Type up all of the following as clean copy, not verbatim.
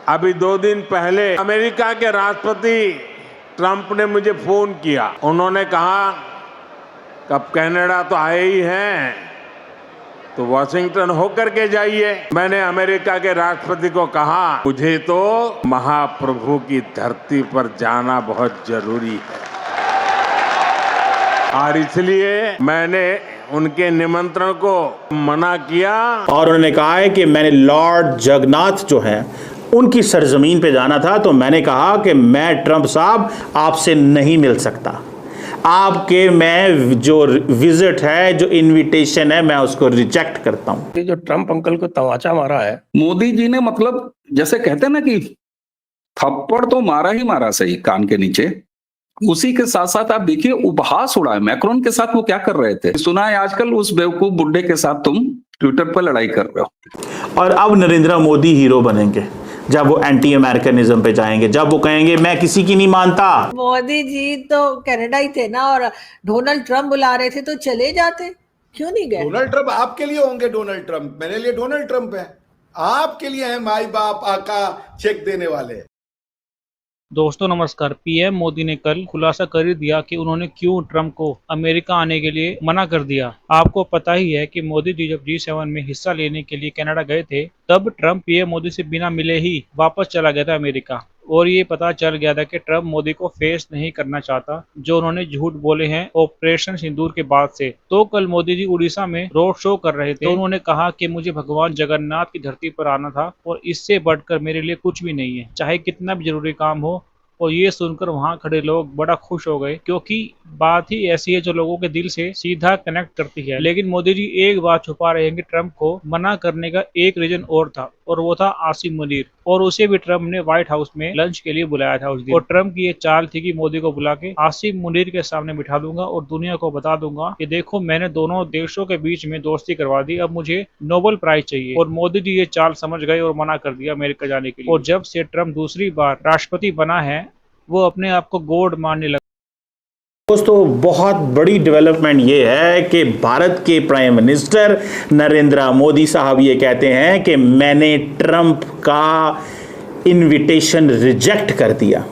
अभी 2 दिन पहले अमेरिका के राष्ट्रपति ट्रंप ने मुझे फोन किया। उन्होंने कहा कि अब कनाडा तो आए ही हैं, तो वॉशिंगटन होकर के जाइए। मैंने अमेरिका के राष्ट्रपति को कहा, मुझे तो महाप्रभु की धरती पर जाना बहुत जरूरी है, और इसलिए मैंने उनके निमंत्रण को मना किया। और उन्होंने कहा है कि मैंने लॉर्ड जगन्नाथ जो हैं उनकी सरजमीन पे जाना था, तो मैंने कहा कि मैं ट्रंप साहब आपसे नहीं मिल सकता, आपके मैं जो विजिट है, जो इनविटेशन है, मैं उसको रिजेक्ट करता हूं। ये जो ट्रंप अंकल को तमाचा मारा है, मोदी जी ने मतलब जैसे कहते हैं ना कि थप्पड़ तो मारा ही मारा सही कान के नीचे, उसी के साथ साथ आप देखिए उपहास उड़ा है। मैक्रोन के साथ वो क्या कर रहे थे, सुना है आजकल उस बेवकूफ बुड्ढे के साथ तुम ट्विटर पर लड़ाई कर रहे हो। और अब नरेंद्र मोदी हीरो बनेंगे जब वो एंटी अमेरिकनिज्म पे जाएंगे, जब वो कहेंगे मैं किसी की नहीं मानता। मोदी जी तो कनाडा ही थे ना, और डोनाल्ड ट्रंप बुला रहे थे तो चले जाते, क्यों नहीं गए? डोनाल्ड ट्रंप आपके लिए होंगे, डोनाल्ड ट्रंप मेरे लिए डोनाल्ड ट्रंप है, आपके लिए है माई बाप आका चेक देने वाले। दोस्तों नमस्कार। पीएम मोदी ने कल खुलासा कर ही दिया कि उन्होंने क्यों ट्रंप को अमेरिका आने के लिए मना कर दिया। आपको पता ही है कि मोदी जी जब G7 में हिस्सा लेने के लिए कनाडा गए थे, तब ट्रंप पीएम मोदी से बिना मिले ही वापस चला गया था अमेरिका, और ये पता चल गया था कि ट्रंप मोदी को फेस नहीं करना चाहता, जो उन्होंने झूठ बोले हैं ऑपरेशन सिंदूर के बाद से। तो कल मोदी जी उड़ीसा में रोड शो कर रहे थे, तो उन्होंने कहा कि मुझे भगवान जगन्नाथ की धरती पर आना था, और इससे बढ़कर मेरे लिए कुछ भी नहीं है, चाहे कितना भी जरूरी काम हो। और ये सुनकर वहां खड़े लोग बड़ा खुश हो गए, क्योंकि बात ही ऐसी है जो लोगों के दिल से सीधा कनेक्ट करती है। लेकिन मोदी जी एक बात छुपा रहे हैं कि ट्रंप को मना करने का एक रीजन और था, और वो था आसिम मुनीर, और उसे भी ट्रंप ने व्हाइट हाउस में लंच के लिए बुलाया था उस दिन। और ट्रंप की ये चाल थी कि मोदी को बुला के आसिम मुनीर के सामने बिठा दूंगा और दुनिया को बता दूंगा कि देखो मैंने दोनों देशों के बीच में दोस्ती करवा दी, अब मुझे नोबेल प्राइज चाहिए। और मोदी जी ये चाल समझ गए और मना कर दिया अमेरिका जाने के लिए। और जब से ट्रंप दूसरी बार राष्ट्रपति बना है, वो अपने आप को गॉड मानने लगा। दोस्तों बहुत बड़ी डेवलपमेंट ये है कि भारत के प्राइम मिनिस्टर नरेंद्र मोदी साहब ये कहते हैं कि मैंने ट्रंप का इनविटेशन रिजेक्ट कर दिया।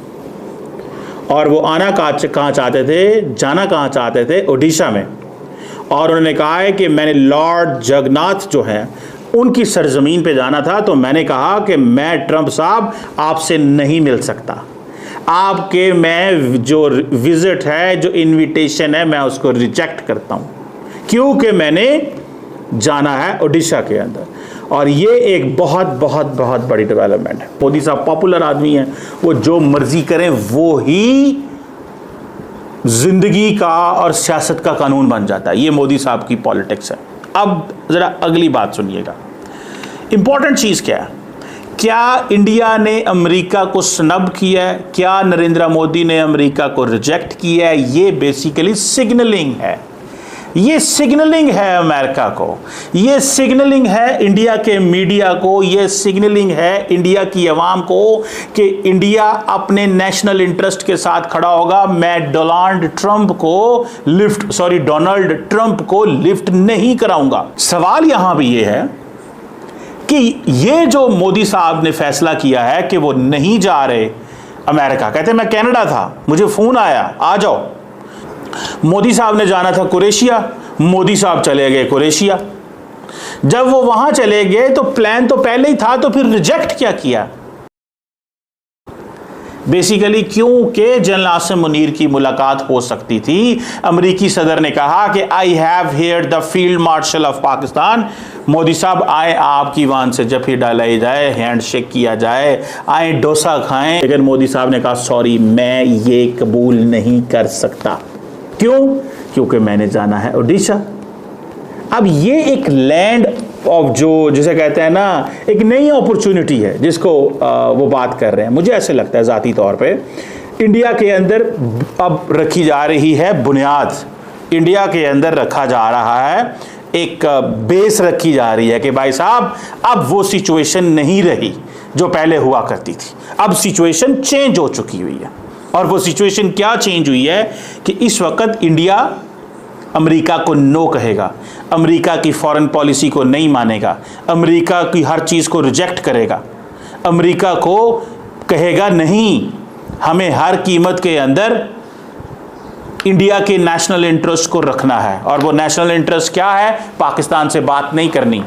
और वो आना कहाँ चाहते थे, जाना कहाँ चाहते थे, ओडिशा में। और उन्होंने कहा है कि मैंने लॉर्ड जगन्नाथ जो हैं उनकी सरजमीन पे जाना था, तो मैंने कहा कि मैं ट्रंप साहब आपसे नहीं मिल सकता, आपके मैं जो विजिट है, जो इनविटेशन है, मैं उसको रिजेक्ट करता हूं, क्योंकि मैंने जाना है ओडिशा के अंदर। और ये एक बहुत बहुत बहुत बड़ी डेवलपमेंट है। मोदी साहब पॉपुलर आदमी हैं, वो जो मर्जी करें वो ही जिंदगी का और सियासत का कानून बन जाता है। ये मोदी साहब की पॉलिटिक्स है। अब जरा अगली बात सुनिएगा, इंपॉर्टेंट चीज क्या है। क्या इंडिया ने अमेरिका को स्नब किया है? क्या नरेंद्र मोदी ने अमेरिका को रिजेक्ट किया है? ये बेसिकली सिग्नलिंग है, ये सिग्नलिंग है अमेरिका को, ये सिग्नलिंग है इंडिया के मीडिया को, ये सिग्नलिंग है इंडिया की आवाम को कि इंडिया अपने नेशनल इंटरेस्ट के साथ खड़ा होगा। मैं डोनाल्ड ट्रंप को लिफ्ट नहीं कराऊंगा। सवाल यहां भी ये है कि ये जो मोदी साहब ने फैसला किया है कि वो नहीं जा रहे अमेरिका, कहते मैं कनाडा था, मुझे फोन आया आ जाओ। मोदी साहब ने जाना था कुरेशिया, मोदी साहब चले गए कुरेशिया। जब वो वहां चले गए तो प्लान तो पहले ही था, तो फिर रिजेक्ट क्या किया? बेसिकली क्योंकि जनरल आसिम मुनीर की मुलाकात हो सकती थी। अमेरिकी सदर ने कहा कि I have here the field marshal of Pakistan. Modi साहब आए, आपकी वान से जफी डालाई जाए, हैंडशेक किया जाए, आए डोसा खाएं। लेकिन मोदी साहब ने कहा सॉरी, मैं ये कबूल नहीं कर सकता। क्यों? क्योंकि मैंने जाना है ओडिशा। अब ये एक लैंड ऑफ जो जिसे कहते हैं ना, एक नई अपॉर्चुनिटी है जिसको वो बात कर रहे हैं। मुझे ऐसे लगता है ज़ाती तौर पे इंडिया के अंदर अब रखी जा रही है बुनियाद, इंडिया के अंदर रखा जा रहा है, एक बेस रखी जा रही है कि भाई साहब अब वो सिचुएशन नहीं रही जो पहले हुआ करती थी। अब सिचुएशन चेंज हो चुकी हुई है। और वो सिचुएशन क्या चेंज हुई है कि इस वक्त इंडिया अमेरिका को नो कहेगा, अमेरिका की फॉरेन पॉलिसी को नहीं मानेगा, अमेरिका की हर चीज़ को रिजेक्ट करेगा, अमेरिका को कहेगा नहीं, हमें हर कीमत के अंदर इंडिया के नेशनल इंटरेस्ट को रखना है। और वो नेशनल इंटरेस्ट क्या है? पाकिस्तान से बात नहीं करनी,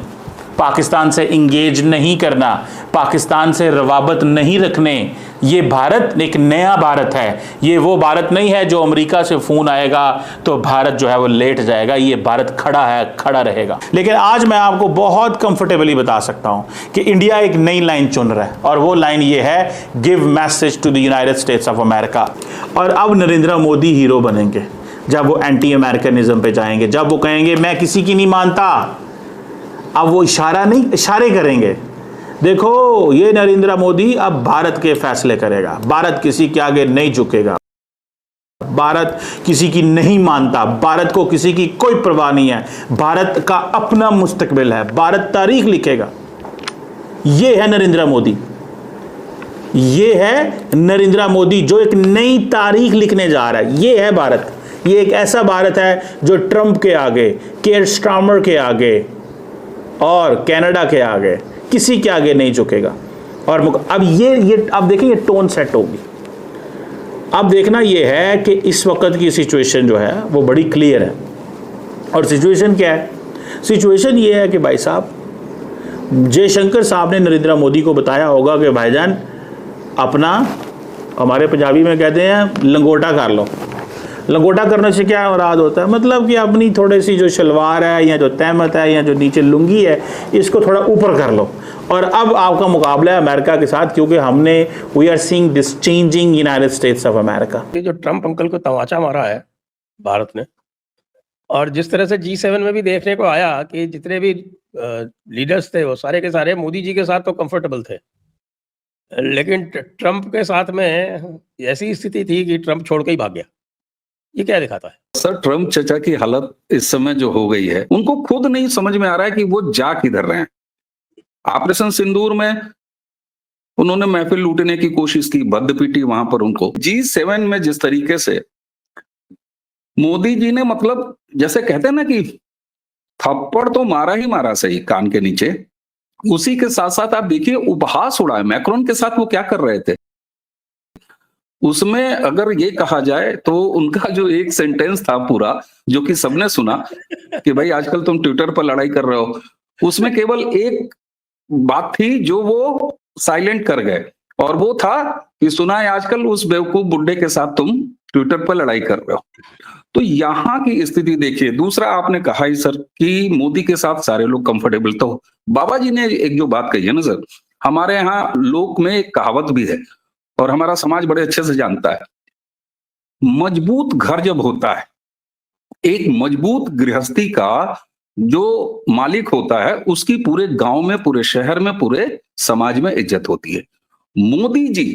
पाकिस्तान से इंगेज नहीं करना, पाकिस्तान से रवाबत नहीं रखने। ये भारत एक नया भारत है, ये वो भारत नहीं है जो अमेरिका से फोन आएगा तो भारत जो है वो लेट जाएगा। ये भारत खड़ा है, खड़ा रहेगा। लेकिन आज मैं आपको बहुत कंफर्टेबली बता सकता हूं कि इंडिया एक नई लाइन चुन रहा है, और वो लाइन ये है, give message to the United States of America. और अब नरेंद्र मोदी हीरो बनेंगे जब वो एंटी अमेरिकनिज्म पे जाएंगे, जब वो कहेंगे मैं किसी की नहीं मानता। अब वो इशारा नहीं, इशारे करेंगे। देखो, ये नरेंद्र मोदी अब भारत के फैसले करेगा, भारत किसी के आगे नहीं झुकेगा, भारत किसी की नहीं मानता, भारत को किसी की कोई परवाह नहीं है, भारत का अपना मुस्तकबिल है, भारत तारीख लिखेगा। ये है नरेंद्र मोदी, ये है नरेंद्र मोदी जो एक नई तारीख लिखने जा रहा है। ये है भारत, ये एक ऐसा भारत है जो ट्रंप के आगे, केयर स्टार्मर के आगे और कनाडा के आगे, किसी के आगे नहीं झुकेगा। और अब ये अब देखिए, ये टोन सेट होगी। अब देखना ये है कि इस वक्त की सिचुएशन जो है वो बड़ी क्लियर है। और सिचुएशन क्या है? सिचुएशन ये है कि भाई साहब, जयशंकर साहब ने नरेंद्र मोदी को बताया होगा कि भाईजान अपना, हमारे पंजाबी में कहते हैं, लंगोटा कर लो। लंगोटा करने से क्या मुराद होता है? मतलब कि अपनी थोड़ी सी जो शलवार है या जो तहमत है या जो नीचे लुंगी है, इसको थोड़ा ऊपर कर लो। और अब आपका मुकाबला है अमेरिका के साथ, क्योंकि हमने we are seeing this changing United States of America. ये जो ट्रम्प अंकल को तमाचा मारा है भारत ने, और जिस तरह से G7 में भी देखने को आया कि जितने भी लीडर्स थे वो सारे के सारे मोदी जी के साथ तो कंफर्टेबल थे, लेकिन ट्रम्प के साथ में ऐसी स्थिति थी कि ट्रम्प छोड़ के ही भाग गया। ये क्या दिखाता है? सर, ट्रम्प चचा की हालत इस समय जो हो गई है, उनको खुद नहीं समझ में आ रहा है कि वो जा किधर रहे हैं। ऑपरेशन सिंदूर में उन्होंने महफिल लूटने की कोशिश की, बद पीटी वहां पर उनको। G7 में जिस तरीके से मोदी जी ने, मतलब जैसे कहते हैं ना कि थप्पड़ तो मारा ही मारा सही कान के नीचे, उसी के साथ साथ आप देखिए उपहास उड़ा है। मैक्रोन के साथ वो क्या कर रहे थे, उसमें अगर ये कहा जाए तो उनका जो एक सेंटेंस था पूरा, जो कि सबने सुना कि भाई आजकल तुम ट्विटर पर लड़ाई कर रहे हो, उसमें केवल एक बात थी जो वो साइलेंट कर गए, और वो था कि सुना है आजकल उस बेवकूफ बुड्ढे के साथ तुम ट्विटर पर लड़ाई कर रहे हो। तो यहाँ की स्थिति देखिए। दूसरा, आपने कहा ही सर कि मोदी के साथ सारे लोग कंफर्टेबल, तो बाबा जी ने एक जो बात कही है ना सर, हमारे यहाँ लोक में एक कहावत भी है और हमारा समाज बड़े अच्छे से जानता है, मजबूत घर जब होता है, एक मजबूत गृहस्थी का जो मालिक होता है, उसकी पूरे गांव में, पूरे शहर में, पूरे समाज में इज्जत होती है। मोदी जी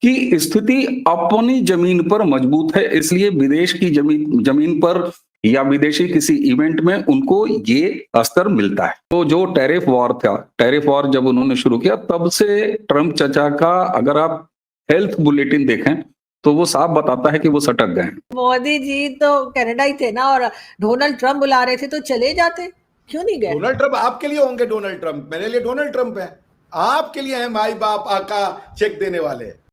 की स्थिति अपनी जमीन पर मजबूत है, इसलिए विदेश की जमीन पर या विदेशी किसी इवेंट में उनको ये अस्तर मिलता है। तो जो टैरिफ वॉर था, टैरिफ वॉर जब उन्होंने शुरू किया, तब से ट्रम्प चचा का अगर आप हेल्थ बुलेटिन देखें तो वो साफ बताता है कि वो सटक गए। मोदी जी तो कनाडा ही थे ना, और डोनाल्ड ट्रम्प बुला रहे थे तो चले जाते, क्यों नहीं गए? डोनाल्ड ट्रम्प आपके लिए होंगे डोनाल्ड ट्रम्प, मेरे लिए डोनाल्ड ट्रम्प है। आपके लिए है माई बाप आका चेक देने वाले।